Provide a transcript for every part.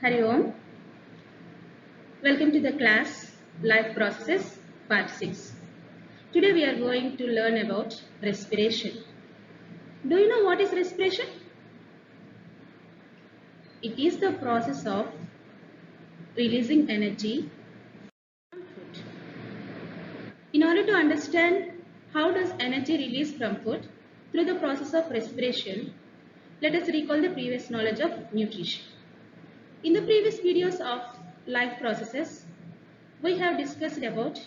Hari Om. Welcome to the class Life Processes Part 6. Today we are going to learn about respiration. Do you know what is respiration? It is the process of releasing energy from food. In order to understand how does energy release from food through the process of respiration, let us recall the previous knowledge of nutrition. In the previous videos of life processes, we have discussed about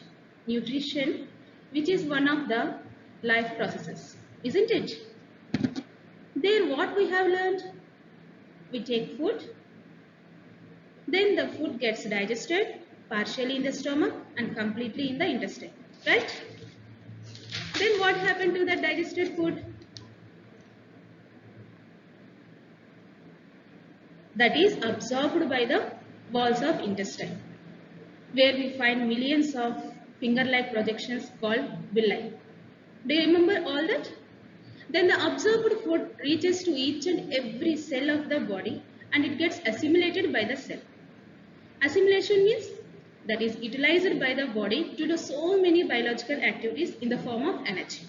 nutrition, which is one of the life processes, isn't it? There what we have learned, we take food, then the food gets digested partially in the stomach and completely in the intestine, right? Then what happened to that digested food? That is absorbed by the walls of intestine, where we find millions of finger-like projections called villi. Do you remember all that? Then the absorbed food reaches to each and every cell of the body and it gets assimilated by the cell. Assimilation means that is utilized by the body to do so many biological activities in the form of energy.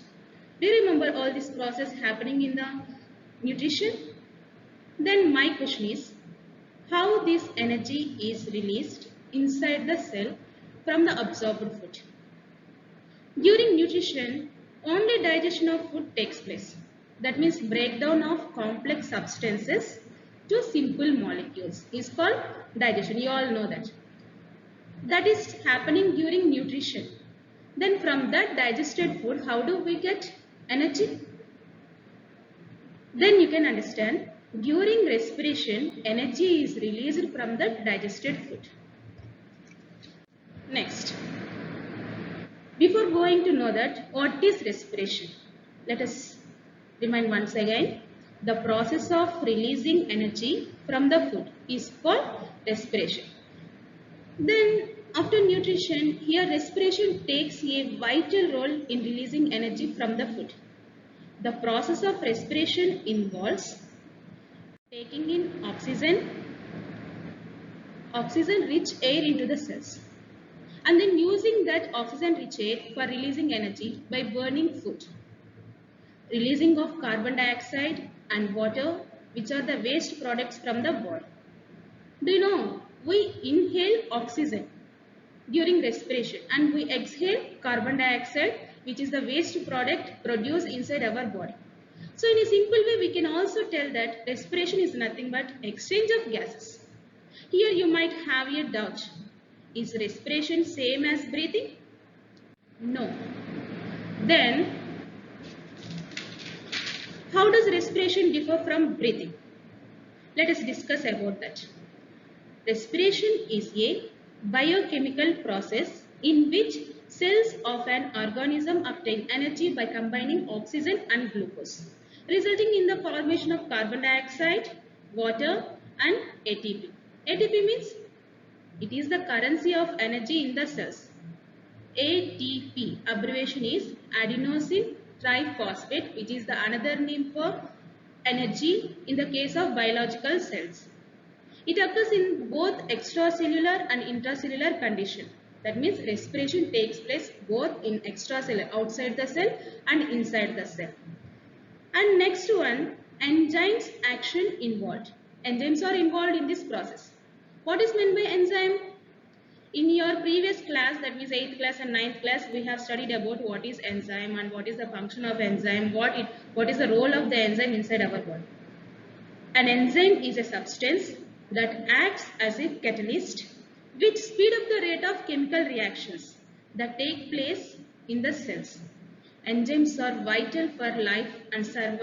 Do you remember all this process happening in the nutrition? Then my question is, how this energy is released inside the cell from the absorbed food? During nutrition, only digestion of food takes place. That means breakdown of complex substances to simple molecules is called digestion. You all know that. That is happening during nutrition. Then from that digested food, how do we get energy? Then you can understand, during respiration, energy is released from the digested food. Next. Before going to know that, what is respiration? Let us remind once again. The process of releasing energy from the food is called respiration. Then after nutrition, here respiration takes a vital role in releasing energy from the food. The process of respiration involves taking in oxygen-rich air into the cells, and then using that oxygen-rich air for releasing energy by burning food. Releasing of carbon dioxide and water, which are the waste products from the body. Do you know, we inhale oxygen during respiration and we exhale carbon dioxide, which is the waste product produced inside our body. So in a simple way, we can also tell that respiration is nothing but exchange of gases. Here you might have a doubt. Is respiration same as breathing? No. Then, how does respiration differ from breathing? Let us discuss about that. Respiration is a biochemical process in which cells of an organism obtain energy by combining oxygen and glucose, resulting in the formation of carbon dioxide, water and ATP. ATP means it is the currency of energy in the cells. ATP abbreviation is adenosine triphosphate, which is the another name for energy in the case of biological cells. It occurs in both extracellular and intracellular condition. That means respiration takes place both in extracellular, outside the cell, and inside the cell. And next one, enzymes action involved. Enzymes are involved in this process. What is meant by enzyme? In your previous class, that means 8th class and 9th class, we have studied about what is enzyme and what is the function of enzyme, what is the role of the enzyme inside our body. An enzyme is a substance that acts as a catalyst which speed up the rate of chemical reactions that take place in the cells. Enzymes are vital for life and serve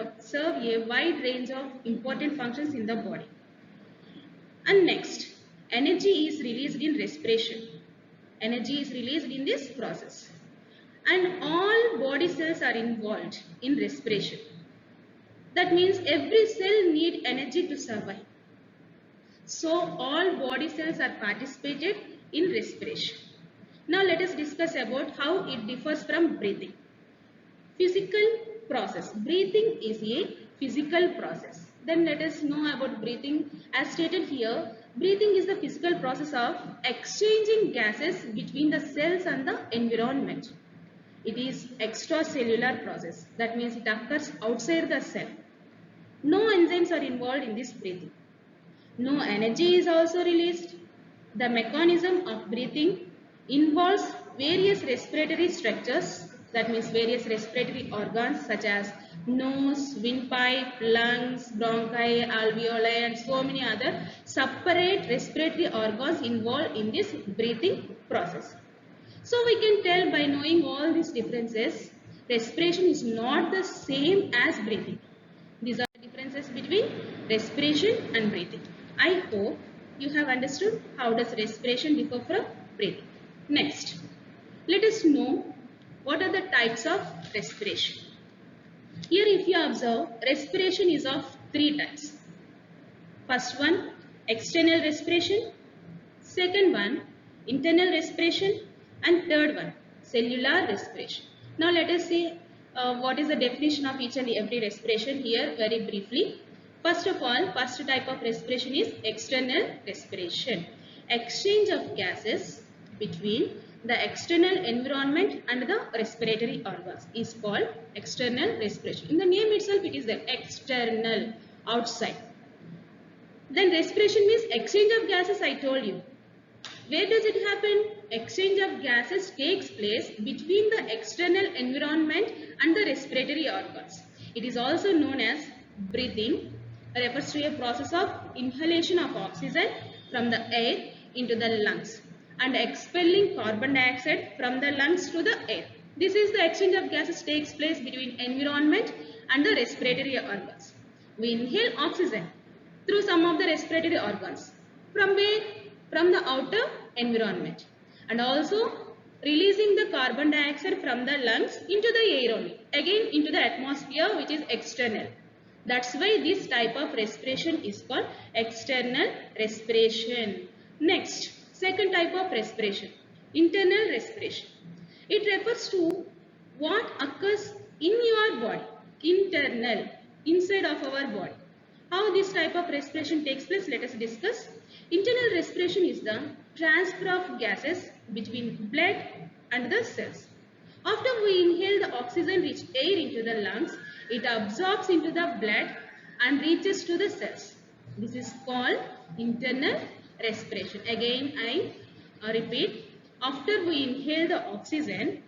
a wide range of important functions in the body. And next, energy is released in respiration. Energy is released in this process. And all body cells are involved in respiration. That means every cell needs energy to survive. So all body cells are participated in respiration. Now let us discuss about how it differs from breathing. Physical process. Breathing is a physical process. Then let us know about breathing. As stated here, breathing is the physical process of exchanging gases between the cells and the environment. It is extracellular process. That means it occurs outside the cell. No enzymes are involved in this breathing. No energy is also released. The mechanism of breathing involves various respiratory structures, that means various respiratory organs such as nose, windpipe, lungs, bronchi, alveoli and so many other separate respiratory organs involved in this breathing process. So we can tell by knowing all these differences, respiration is not the same as breathing. These are the differences between respiration and breathing. I hope you have understood how does respiration differ from breathing. Next, let us know what are the types of respiration. Here if you observe, respiration is of three types. First one, external respiration. Second one, internal respiration. And third one, cellular respiration. Now let us see what is the definition of each and every respiration here very briefly. First of all, first type of respiration is external respiration. Exchange of gases between the external environment and the respiratory organs is called external respiration. In the name itself, it is the external, outside. Then respiration means exchange of gases, I told you. Where does it happen? Exchange of gases takes place between the external environment and the respiratory organs. It is also known as breathing, refers to a process of inhalation of oxygen from the air into the lungs and expelling carbon dioxide from the lungs to the air. This is the exchange of gases takes place between environment and the respiratory organs. We inhale oxygen through some of the respiratory organs. From where? From the outer environment, and also releasing the carbon dioxide from the lungs into the air only, again into the atmosphere, which is external. That's why this type of respiration is called external respiration. Next, second type of respiration, internal respiration. It refers to what occurs in your body, internal, inside of our body. How this type of respiration takes place, let us discuss. Internal respiration is the transfer of gases between blood and the cells. After we inhale the oxygen-rich air into the lungs, it absorbs into the blood and reaches to the cells. This is called internal respiration. Again, I repeat, after we inhale the oxygen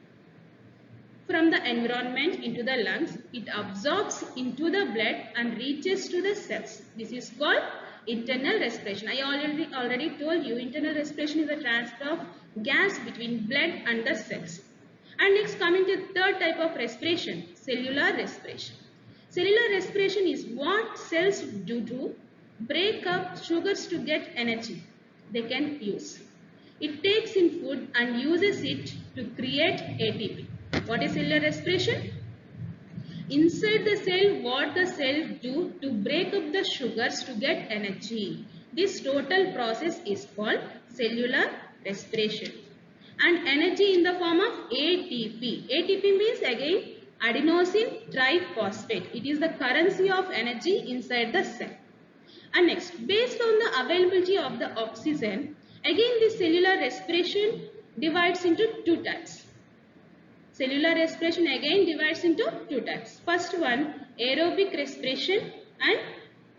from the environment into the lungs, it absorbs into the blood and reaches to the cells. This is called internal respiration. I already told you internal respiration is a transfer of gas between blood and the cells. And next, coming to third type of respiration, cellular respiration. Cellular respiration is what cells do to break up sugars to get energy they can use. It takes in food and uses it to create ATP. What is cellular respiration? Inside the cell, what the cell do to break up the sugars to get energy. This total process is called cellular respiration. And energy in the form of ATP. ATP means again adenosine triphosphate. It is the currency of energy inside the cell. And next, based on the availability of the oxygen, again this cellular respiration divides into two types. Cellular respiration again divides into two types. First one, aerobic respiration and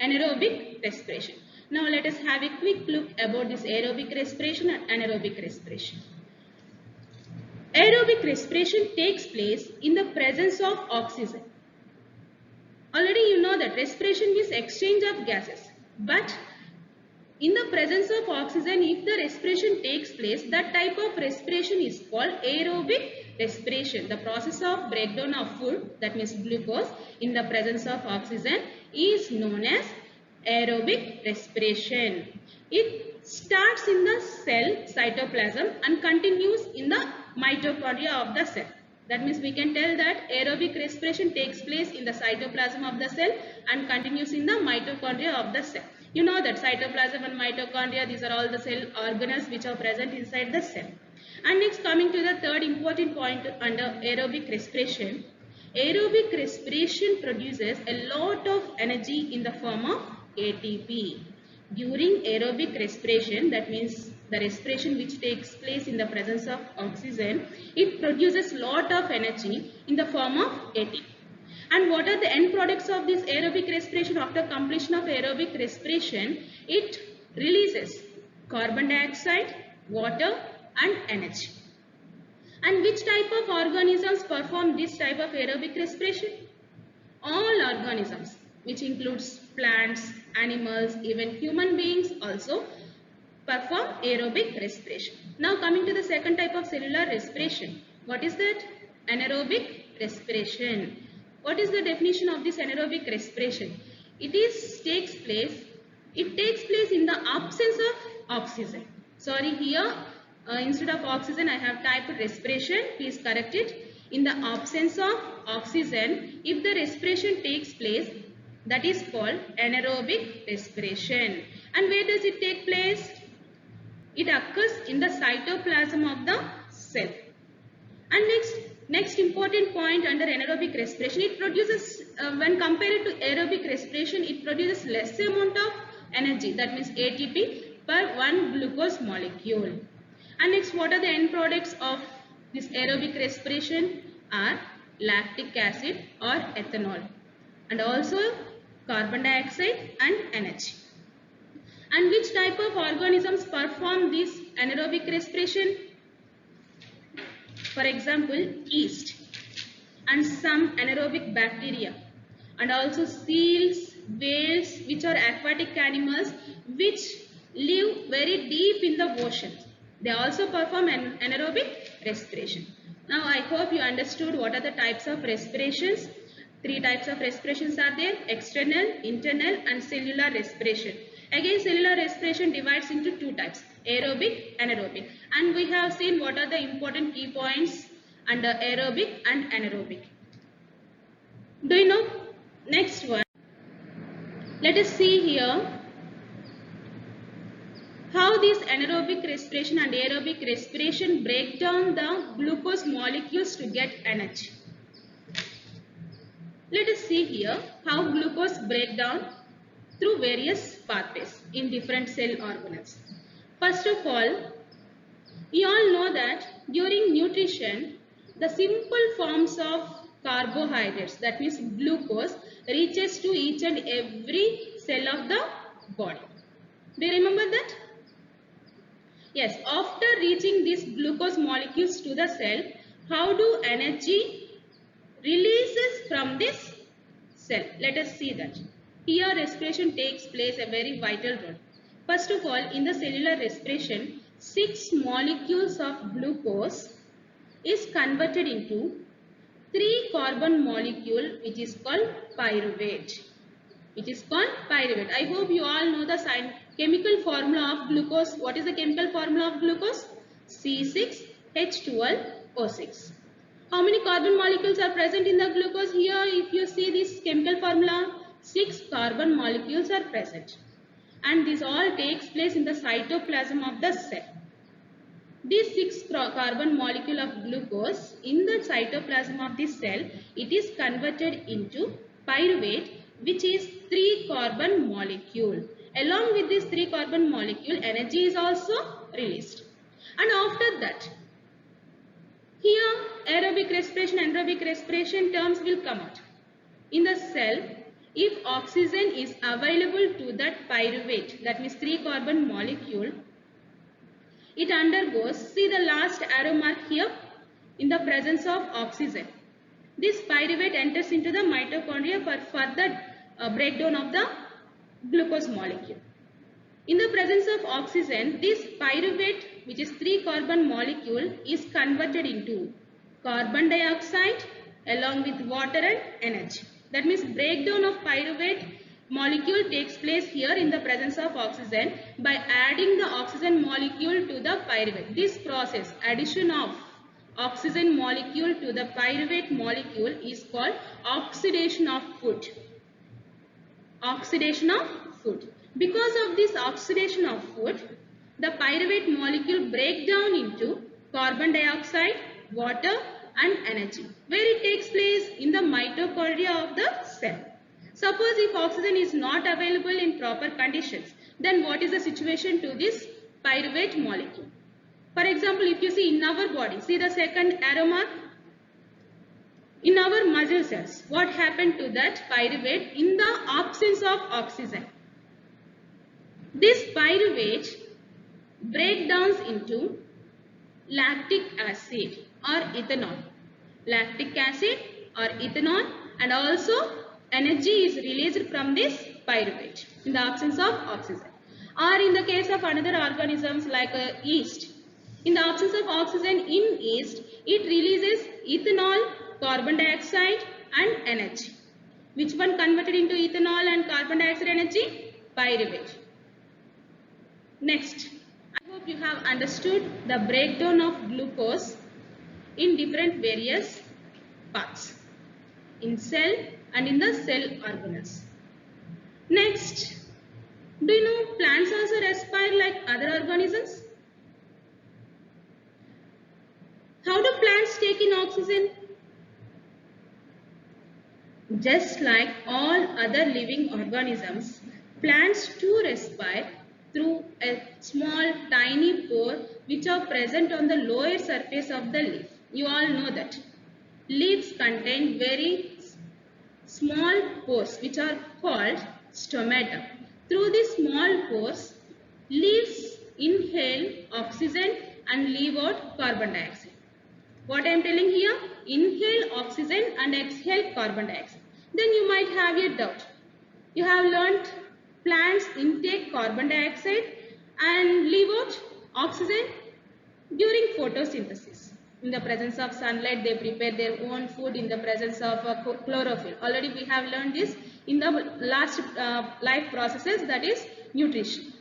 anaerobic respiration. Now let us have a quick look about this aerobic respiration and anaerobic respiration. Aerobic respiration takes place in the presence of oxygen. Already you know that respiration means exchange of gases. But in the presence of oxygen, if the respiration takes place, that type of respiration is called aerobic respiration. The process of breakdown of food, that means glucose, in the presence of oxygen is known as aerobic respiration. It starts in the cell cytoplasm and continues in the mitochondria of the cell. That means we can tell that aerobic respiration takes place in the cytoplasm of the cell and continues in the mitochondria of the cell. You know that cytoplasm and mitochondria, these are all the cell organelles which are present inside the cell. And next, coming to the third important point under aerobic respiration, Aerobic respiration produces a lot of energy in the form of ATP. During aerobic respiration, that means the respiration which takes place in the presence of oxygen, it produces lot of energy in the form of ATP. And what are the end products of this aerobic respiration? After completion of aerobic respiration, it releases carbon dioxide, water and energy. And which type of organisms perform this type of aerobic respiration? All organisms, which includes plants, animals, even human beings also perform aerobic respiration. Now coming to the second type of cellular respiration. What is that? Anaerobic respiration. What is the definition of this anaerobic respiration? It takes place in the absence of oxygen. Sorry, here instead of oxygen I have typed respiration. Please correct it. In the absence of oxygen, if the respiration takes place, that is called anaerobic respiration. And where does it take place? It occurs in the cytoplasm of the cell. And next important point under anaerobic respiration, it produces, when compared to aerobic respiration, it produces less amount of energy, that means ATP per one glucose molecule. And next, what are the end products of this aerobic respiration? Are lactic acid or ethanol, and also carbon dioxide and energy. And which type of organisms perform this anaerobic respiration? For example, yeast and some anaerobic bacteria, and also seals, whales, which are aquatic animals which live very deep in the ocean. They also perform an anaerobic respiration. Now I hope you understood what are the types of respirations. Three types of respirations are there: external, internal and cellular respiration. Again, cellular respiration divides into two types: aerobic, anaerobic. And we have seen what are the important key points under aerobic and anaerobic. Do you know? Next one. Let us see here how this anaerobic respiration and aerobic respiration break down the glucose molecules to get energy. Let us see here how glucose break down through various pathways in different cell organelles. First of all, you all know that during nutrition, the simple forms of carbohydrates, that means glucose, reaches to each and every cell of the body. Do you remember that? Yes, after reaching these glucose molecules to the cell, how do energy releases from this cell? Let us see that. Here respiration takes place a very vital role. First of all, in the cellular respiration, 6 molecules of glucose is converted into 3 carbon molecule, which is called pyruvate. I hope you all know the chemical formula of glucose. What is the chemical formula of glucose? C6H12O6. How many carbon molecules are present in the glucose? Here, if you see this chemical formula, 6 carbon molecules are present. And this all takes place in the cytoplasm of the cell. This 6 carbon molecule of glucose in the cytoplasm of this cell, it is converted into pyruvate, which is 3 carbon molecule. Along with this 3 carbon molecule, energy is also released. And after that, here aerobic respiration, anaerobic respiration terms will come out. In the cell, if oxygen is available to that pyruvate, that means 3 carbon molecule, it undergoes, see the last arrow mark here, in the presence of oxygen. This pyruvate enters into the mitochondria for further breakdown of the glucose molecule. In the presence of oxygen, this pyruvate, which is 3 carbon molecule, is converted into carbon dioxide along with water and energy. That means breakdown of pyruvate molecule takes place here in the presence of oxygen by adding the oxygen molecule to the pyruvate. This process, addition of oxygen molecule to the pyruvate molecule, is called oxidation of food. Oxidation of food. Because of this oxidation of food, the pyruvate molecule break down into carbon dioxide, water and energy, where it takes place in the mitochondria of the cell. Suppose if oxygen is not available in proper conditions, then what is the situation to this pyruvate molecule? For example, if you see in our body, see the second arrow mark? In our muscle cells, what happened to that pyruvate in the absence of oxygen? This pyruvate breakdowns into lactic acid or ethanol. Lactic acid or ethanol, and also energy is released from this pyruvate in the absence of oxygen. Or in the case of another organisms like yeast, in the absence of oxygen in yeast, it releases ethanol, carbon dioxide and energy. Which one converted into ethanol and carbon dioxide energy? Pyruvate. Next, I hope you have understood the breakdown of glucose in different various parts in cell and in the cell organelles. Next, do you know plants also respire like other organisms? How do plants take in oxygen? Just like all other living organisms, plants too respire through a small tiny pore which are present on the lower surface of the leaf. You all know that. Leaves contain very small pores which are called stomata. Through these small pores, leaves inhale oxygen and leave out carbon dioxide. What I am telling here? Inhale oxygen and exhale carbon dioxide. Then you might have a doubt. You have learnt plants intake carbon dioxide and leave out oxygen during photosynthesis. In the presence of sunlight, they prepare their own food in the presence of chlorophyll. Already we have learned this in the last life processes, that is nutrition.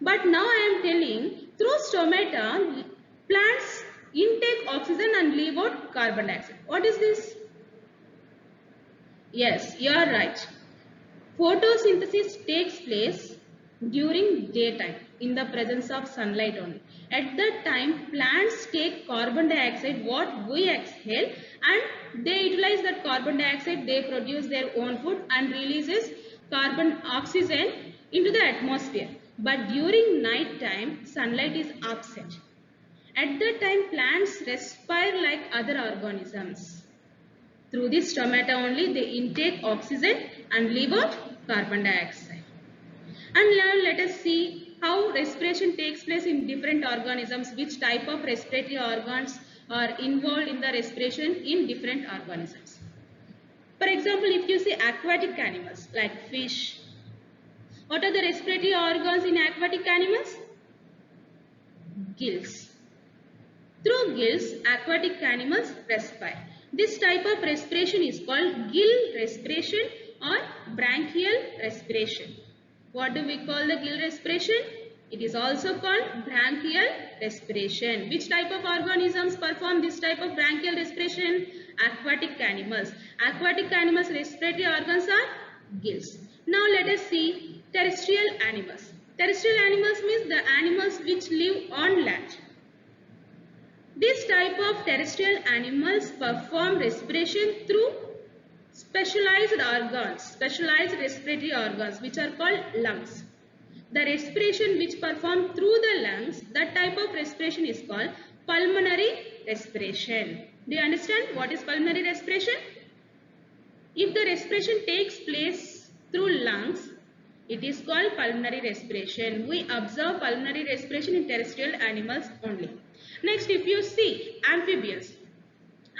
But now I am telling through stomata, plants intake oxygen and leave out carbon dioxide. What is this? Yes, you are right. Photosynthesis takes place during daytime in the presence of sunlight only. At that time, plants take carbon dioxide, what we exhale, and they utilize that carbon dioxide, they produce their own food and releases carbon oxygen into the atmosphere. But during night time, sunlight is absent. At that time, plants respire like other organisms. Through this stomata only, they intake oxygen and leave out carbon dioxide. And now let us see how respiration takes place in different organisms, which type of respiratory organs are involved in the respiration in different organisms. For example, if you see aquatic animals like fish, what are the respiratory organs in aquatic animals? Gills. Through gills, aquatic animals respire. This type of respiration is called gill respiration or branchial respiration. What do we call the gill respiration? It is also called branchial respiration. Which type of organisms perform this type of branchial respiration? Aquatic animals. Aquatic animals' respiratory organs are gills. Now let us see terrestrial animals. Terrestrial animals means the animals which live on land. This type of terrestrial animals perform respiration through specialized organs, specialized respiratory organs which are called lungs. The respiration which performed through the lungs, that type of respiration is called pulmonary respiration. Do you understand what is pulmonary respiration? If the respiration takes place through lungs, it is called pulmonary respiration. We observe pulmonary respiration in terrestrial animals only. Next, if you see amphibians.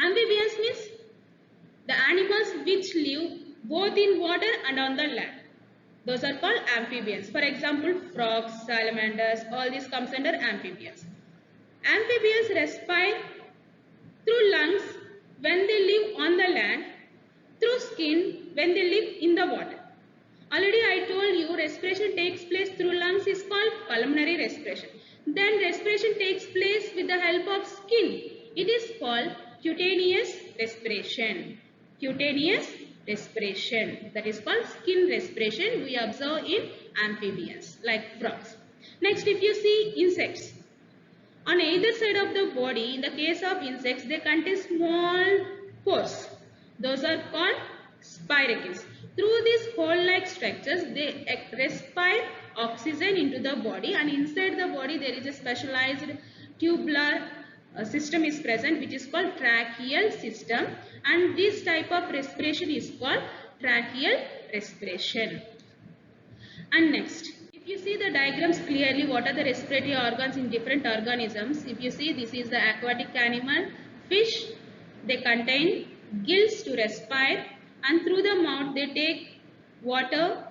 Amphibians means the animals which live both in water and on the land. Those are called amphibians. For example, frogs, salamanders, all this comes under amphibians. Amphibians respire through lungs when they live on the land, through skin when they live in the water. Already I told you respiration takes place through lungs is called pulmonary respiration. Then respiration takes place with the help of skin. It is called cutaneous respiration. Cutaneous respiration. That is called skin respiration we observe in amphibians like frogs. Next, if you see insects. On either side of the body, in the case of insects, they contain small pores. Those are called spirochetes. Through these hole-like structures, they respire oxygen into the body, and inside the body there is a specialized tubular system is present, which is called tracheal system, and this type of respiration is called tracheal respiration. And next, if you see the diagrams clearly, what are the respiratory organs in different organisms? If you see, this is the aquatic animal, fish. They contain gills to respire, and through the mouth they take water,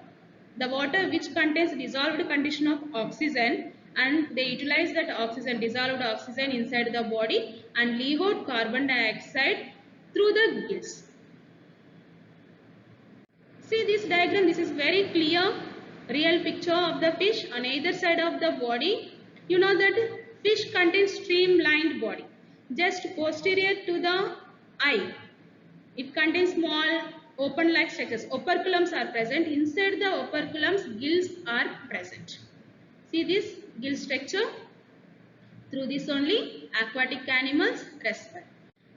the water which contains dissolved condition of oxygen, and they utilize that oxygen, dissolved oxygen inside the body, and leave out carbon dioxide through the gills. See this diagram, this is very clear, real picture of the fish. On either side of the body, you know that fish contains streamlined body. Just posterior to the eye, it contains small open like structures. Operculums are present. Inside the operculums, gills are present. See this gill structure? Through this only aquatic animals respire.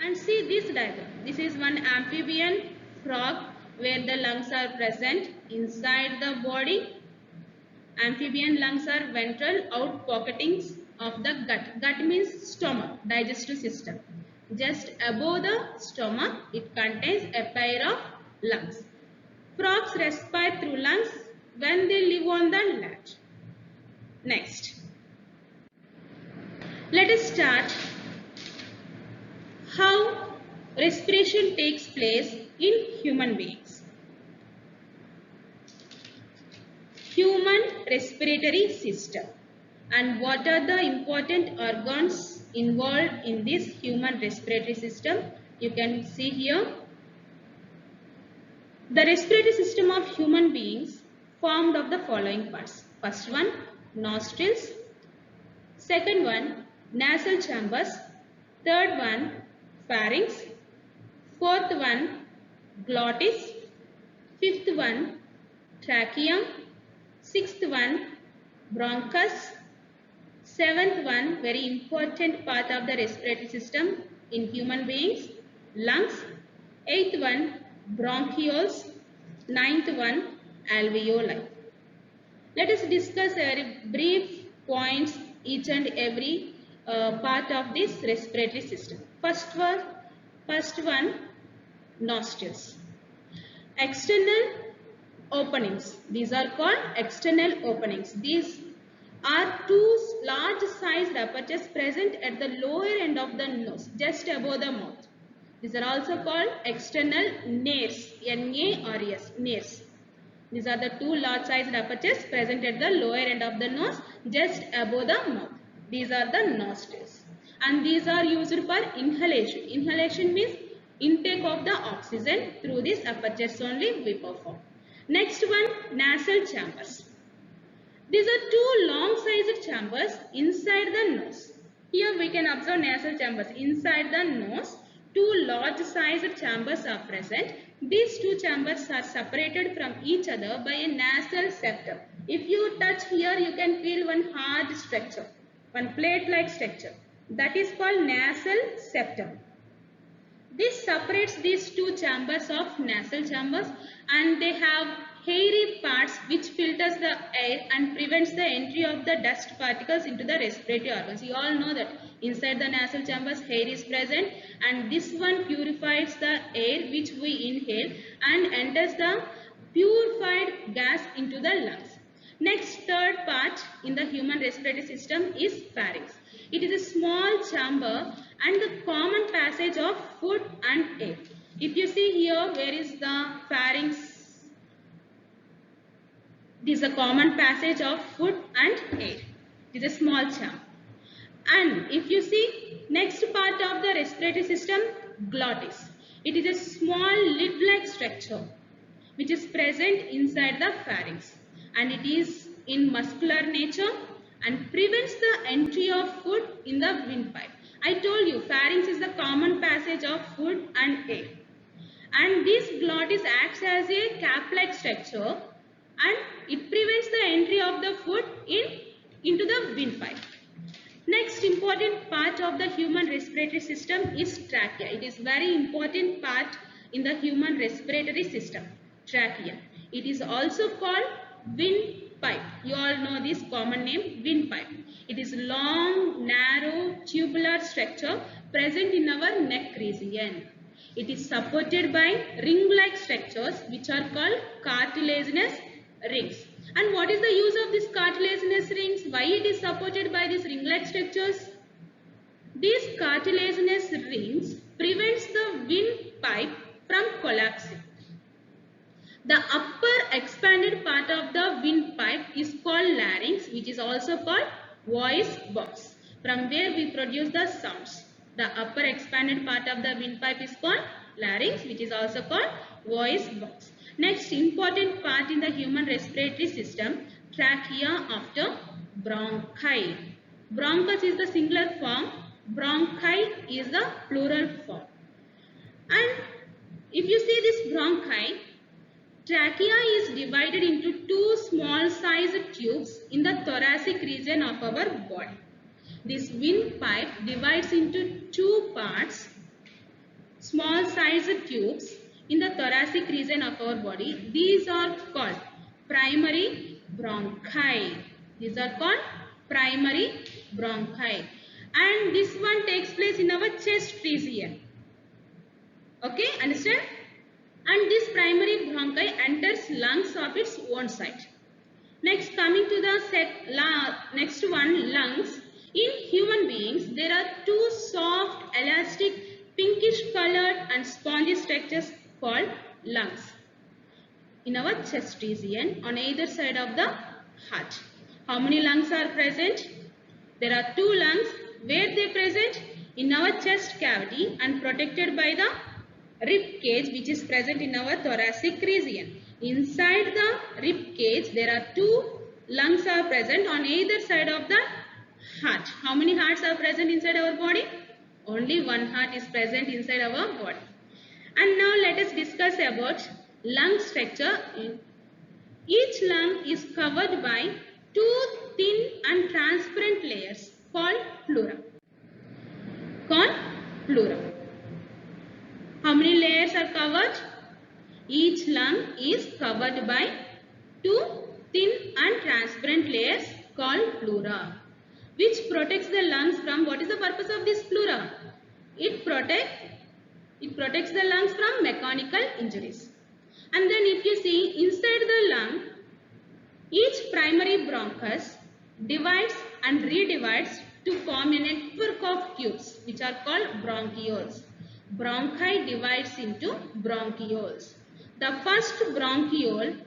And see this diagram. This is one amphibian frog where the lungs are present inside the body. Amphibian lungs are ventral outpocketings of the gut. Gut means stomach, digestive system. Just above the stomach, it contains a pair of lungs. Frogs respire through lungs when they live on the land. Next, let us start how respiration takes place in human beings. Human respiratory system, and what are the important organs involved in this human respiratory system? You can see here. The respiratory system of human beings formed of the following parts. First one, nostrils. Second one, nasal chambers. Third one, pharynx. Fourth one, glottis. Fifth one, trachea. Sixth one, bronchus. Seventh one, very important part of the respiratory system in human beings, lungs. Eighth one, bronchioles. Ninth one, alveoli. Let us discuss very brief points each and every part of this respiratory system. First one, nostrils. External openings. These are called external openings. These are two large sized apertures present at the lower end of the nose, just above the mouth. These are also called external nares, N-A-R-E-S, nares. These are the two large sized apertures present at the lower end of the nose, just above the mouth. These are the nostrils. And these are used for inhalation. Inhalation means intake of the oxygen through these apertures only we perform. Next one, nasal chambers. These are two long sized chambers inside the nose. Here we can observe nasal chambers. Inside the nose, two large sized chambers are present. These two chambers are separated from each other by a nasal septum. If you touch here, you can feel one hard structure, one plate-like structure. That is called nasal septum. This separates these two chambers of nasal chambers, and they have hairy parts which filters the air and prevents the entry of the dust particles into the respiratory organs. You all know that inside the nasal chambers hair is present, and this one purifies the air which we inhale and enters the purified gas into the lungs. Next, third part in the human respiratory system is pharynx. It is a small chamber and the common passage of food and air. If you see here, where is the pharynx? This is a common passage of food and air. It is a small chamber. And if you see, next part of the respiratory system, glottis. It is a small lid-like structure which is present inside the pharynx, and it is in muscular nature and prevents the entry of food in the windpipe. I told you pharynx is the common passage of food and air, and this glottis acts as a cap-like structure and it prevents the entry of the food into the windpipe. Next important part of the human respiratory system is trachea. It is very important part in the human respiratory system, trachea. It is also called windpipe. You all know this common name, windpipe. It is long, narrow, tubular structure present in our neck region. It is supported by ring-like structures which are called cartilaginous rings. And what is the use of these cartilaginous rings? Why it is supported by these ring-like structures? These cartilaginous rings prevents the windpipe from collapsing. The upper expanded part of the windpipe is called larynx, which is also called voice box, from where we produce the sounds. The upper expanded part of the windpipe is called larynx, which is also called voice box. Next important part in the human respiratory system, trachea after bronchi. Bronchus is the singular form, bronchi is the plural form. And if you see this bronchi, trachea is divided into two small sized tubes in the thoracic region of our body. This windpipe divides into two parts, small sized tubes in the thoracic region of our body. These are called primary bronchi. These are called primary bronchi. And this one takes place in our chest region. Okay, understand? And this primary bronchi enters lungs of its own side. Next, coming to the next one, lungs. In human beings, there are two soft, elastic, pinkish colored and spongy structures called lungs in our chest region on either side of the heart. How many lungs are present? There are two lungs. Where they present? In our chest cavity and protected by the rib cage, which is present in our thoracic region. Inside the rib cage, there are two lungs are present on either side of the heart. How many hearts are present inside our body? Only one heart is present inside our body. And now let us discuss about lung structure. Each lung is covered by two thin and transparent layers called pleura. How many layers are covered? Each lung is covered by two thin and transparent layers called pleura, which protects the lungs from, what is the purpose of this pleura? It protects the lungs from mechanical injuries. And then if you see inside the lung, each primary bronchus divides and redivides to form a network of tubes which are called bronchioles. Bronchi divides into bronchioles. The first bronchiole,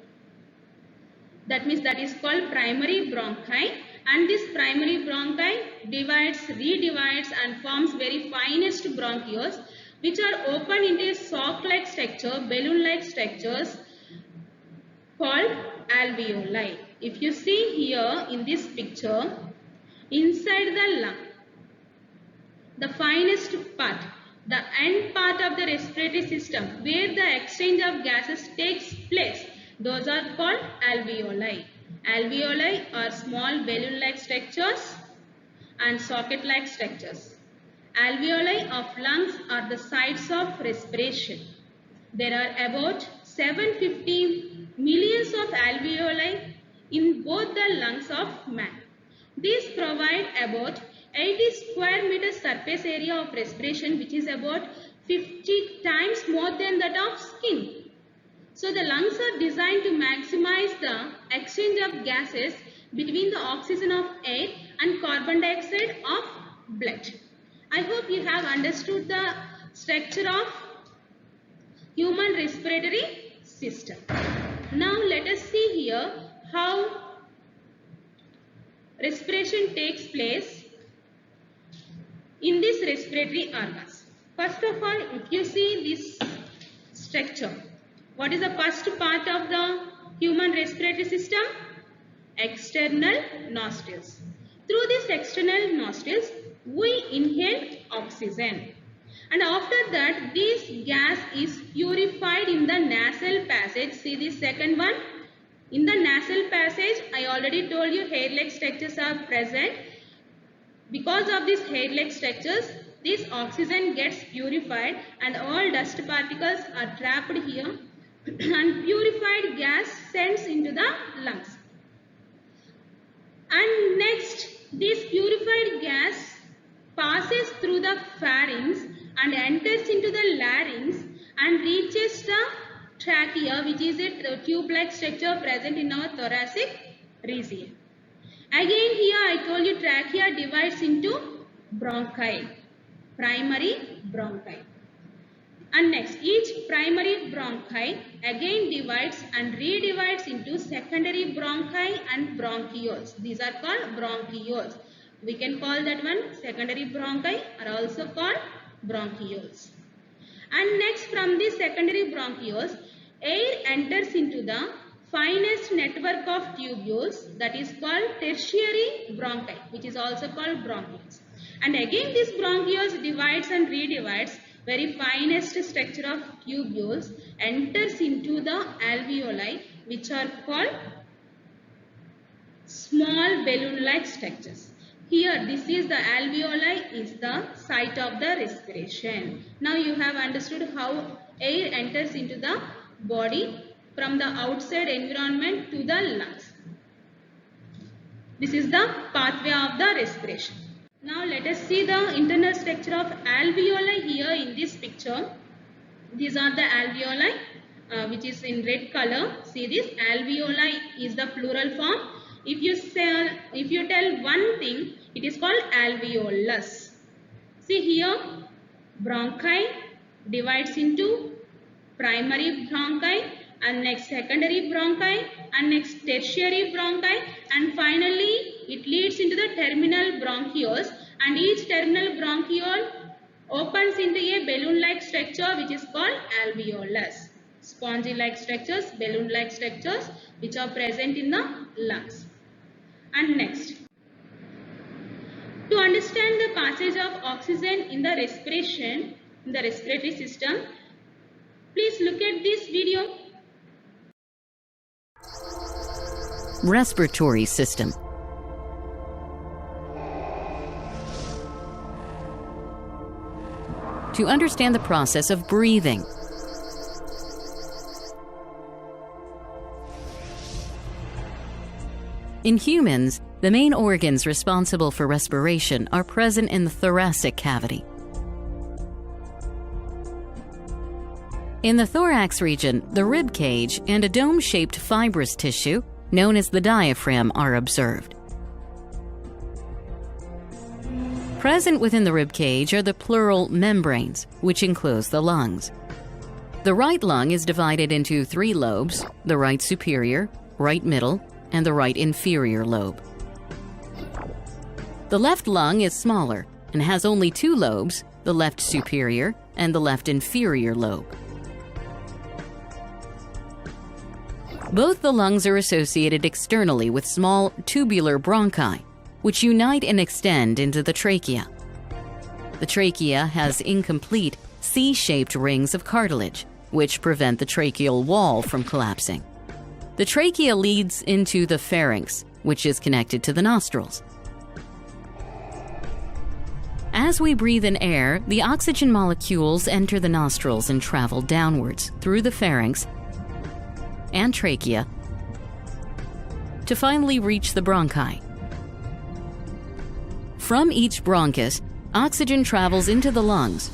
that is called primary bronchi, and this primary bronchi divides, redivides and forms very finest bronchioles which are open into a sock-like structure, balloon-like structures called alveoli. If you see here in this picture, inside the lung, the finest part, the end part of the respiratory system where the exchange of gases takes place, those are called alveoli. Alveoli are small balloon-like structures and socket-like structures. Alveoli of lungs are the sites of respiration. There are about 750 millions of alveoli in both the lungs of man. These provide about 80 square meters surface area of respiration, which is about 50 times more than that of skin. So the lungs are designed to maximize the exchange of gases between the oxygen of air and carbon dioxide of blood. I hope you have understood the structure of human respiratory system. Now let us see here how respiration takes place in these respiratory organs. First of all, if you see this structure, what is the first part of the human respiratory system? External nostrils. Through these external nostrils, we inhale oxygen. And after that, this gas is purified in the nasal passage. See this second one? In the nasal passage, I already told you hair-like structures are present. Because of these hair-like structures, this oxygen gets purified and all dust particles are trapped here and purified gas sends into the lungs. And next, this purified gas passes through the pharynx and enters into the larynx and reaches the trachea, which is a tube-like structure present in our thoracic region. Again here I told you trachea divides into bronchi, primary bronchi. And next, each primary bronchi again divides and redivides into secondary bronchi and bronchioles. These are called bronchioles. We can call that one secondary bronchi, are also called bronchioles. And next, from these secondary bronchioles, air enters into the finest network of tubules, that is called tertiary bronchi, which is also called bronchioles. And again this bronchioles divides and redivides, very finest structure of tubules enters into the alveoli, which are called small balloon-like structures. Here this is the alveoli, is the site of the respiration. Now you have understood how air enters into the body from the outside environment to the lungs. This is the pathway of the respiration. Now let us see the internal structure of alveoli here in this picture. These are the alveoli which is in red color. See this, alveoli is the plural form. If you tell one thing, it is called alveolus. See here, bronchi divides into primary bronchi, and next secondary bronchi, and next tertiary bronchi, and finally it leads into the terminal bronchioles, and each terminal bronchiole opens into a balloon-like structure which is called alveolus. Spongy-like structures, balloon-like structures which are present in the lungs. And next, to understand the passage of oxygen in the respiration, in the respiratory system, please look at this video. Respiratory system. To understand the process of breathing. In humans, the main organs responsible for respiration are present in the thoracic cavity. In the thorax region, the rib cage and a dome-shaped fibrous tissue known as the diaphragm are observed. Present within the rib cage are the pleural membranes, which enclose the lungs. The right lung is divided into 3 lobes: the right superior, right middle, and the right inferior lobe. The left lung is smaller and has only 2 lobes, the left superior and the left inferior lobe. Both the lungs are associated externally with small tubular bronchi, which unite and extend into the trachea. The trachea has incomplete C-shaped rings of cartilage, which prevent the tracheal wall from collapsing. The trachea leads into the pharynx, which is connected to the nostrils. As we breathe in air, the oxygen molecules enter the nostrils and travel downwards through the pharynx and trachea to finally reach the bronchi. From each bronchus, oxygen travels into the lungs.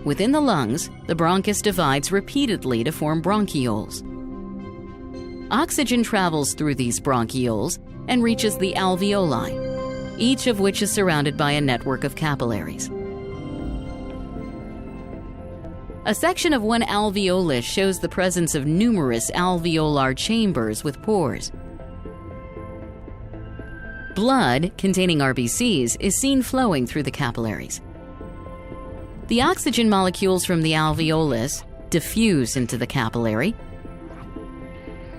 Within the lungs, the bronchus divides repeatedly to form bronchioles. Oxygen travels through these bronchioles and reaches the alveoli, each of which is surrounded by a network of capillaries. A section of one alveolus shows the presence of numerous alveolar chambers with pores. Blood, containing RBCs, is seen flowing through the capillaries. The oxygen molecules from the alveolus diffuse into the capillary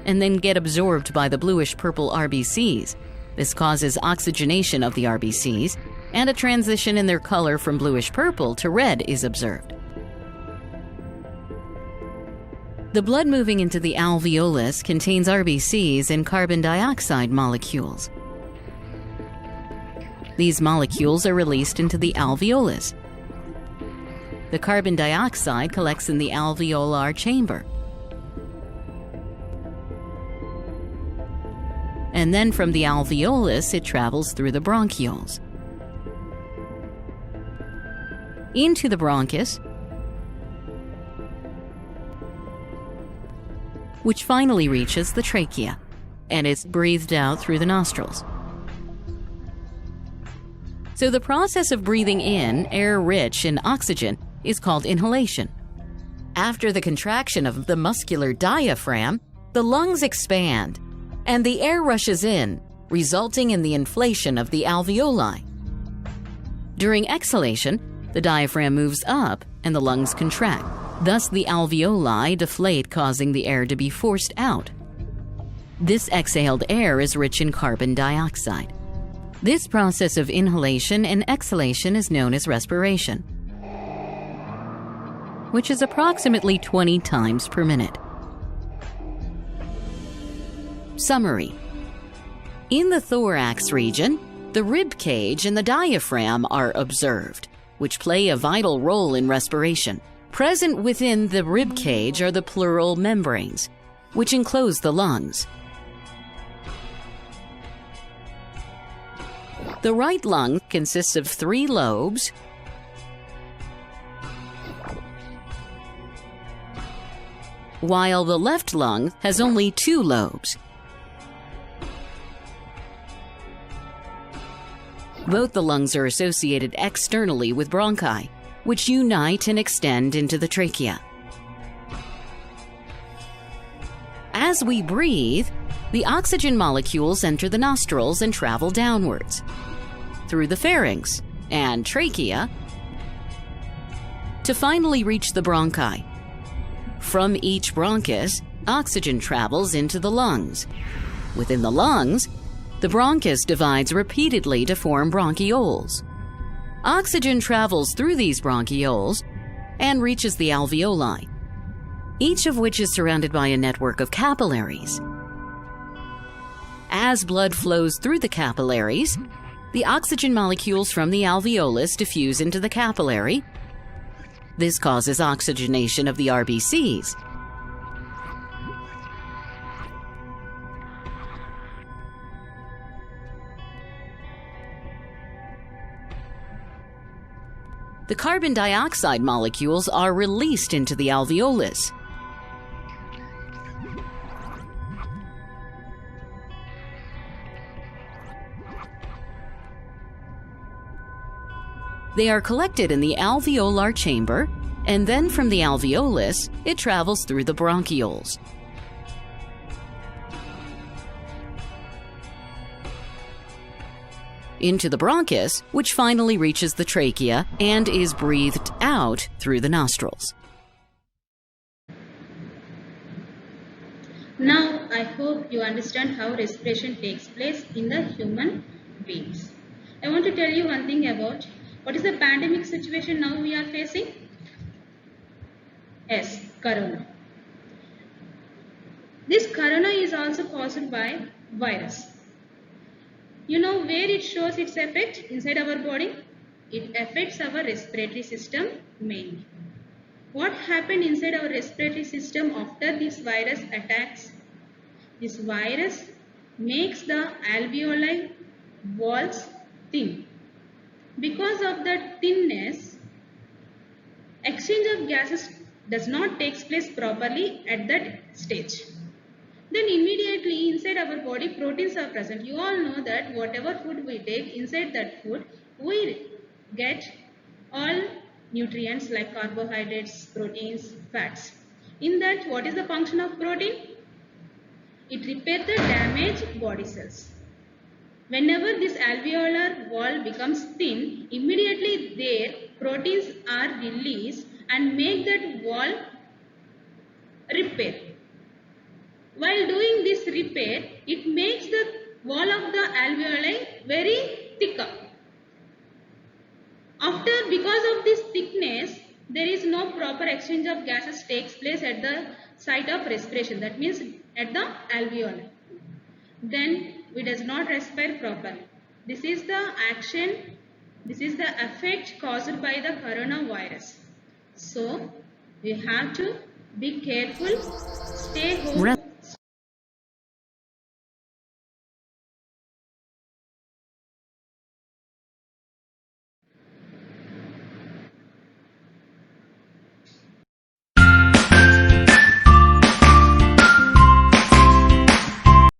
and then get absorbed by the bluish-purple RBCs. This causes oxygenation of the RBCs, and a transition in their color from bluish-purple to red is observed. The blood moving into the alveolus contains RBCs and carbon dioxide molecules. These molecules are released into the alveolus. The carbon dioxide collects in the alveolar chamber. And then from the alveolus, it travels through the bronchioles into the bronchus, which finally reaches the trachea, and is breathed out through the nostrils. So the process of breathing in air rich in oxygen is called inhalation. After the contraction of the muscular diaphragm, the lungs expand, and the air rushes in, resulting in the inflation of the alveoli. During exhalation, the diaphragm moves up and the lungs contract. Thus, the alveoli deflate, causing the air to be forced out. This exhaled air is rich in carbon dioxide. This process of inhalation and exhalation is known as respiration, which is approximately 20 times per minute. Summary. In the thorax region, the rib cage and the diaphragm are observed, which play a vital role in respiration. Present within the rib cage are the pleural membranes, which enclose the lungs. The right lung consists of 3 lobes, while the left lung has only 2 lobes. Both the lungs are associated externally with bronchi, which unite and extend into the trachea. As we breathe, the oxygen molecules enter the nostrils and travel downwards through the pharynx and trachea to finally reach the bronchi. From each bronchus, oxygen travels into the lungs. Within the lungs, the bronchus divides repeatedly to form bronchioles. Oxygen travels through these bronchioles and reaches the alveoli, each of which is surrounded by a network of capillaries. As blood flows through the capillaries, the oxygen molecules from the alveolus diffuse into the capillary. This causes oxygenation of the RBCs. The carbon dioxide molecules are released into the alveolus. They are collected in the alveolar chamber, and then from the alveolus, it travels through the bronchioles. Into the bronchus, which finally reaches the trachea and is breathed out through the nostrils. Now, I hope you understand how respiration takes place in the human beings. I want to tell you one thing about what is the pandemic situation now we are facing? Yes, corona. This corona is also caused by virus. You know where it shows its effect inside our body? It affects our respiratory system mainly. What happened inside our respiratory system after this virus attacks? This virus makes the alveoli walls thin. Because of that thinness, exchange of gases does not take place properly at that stage. Then immediately inside our body proteins are present. You all know that whatever food we take, inside that food we get all nutrients like carbohydrates, proteins, fats. In that, what is the function of protein? It repairs the damaged body cells. Whenever this alveolar wall becomes thin, immediately there proteins are released and make that wall repair. While doing this repair, it makes the wall of the alveoli very thicker. Because of this thickness, there is no proper exchange of gases takes place at the site of respiration. That means at the alveoli. Then we does not respire properly. This is the action, this is the effect caused by the coronavirus. So we have to be careful, stay home.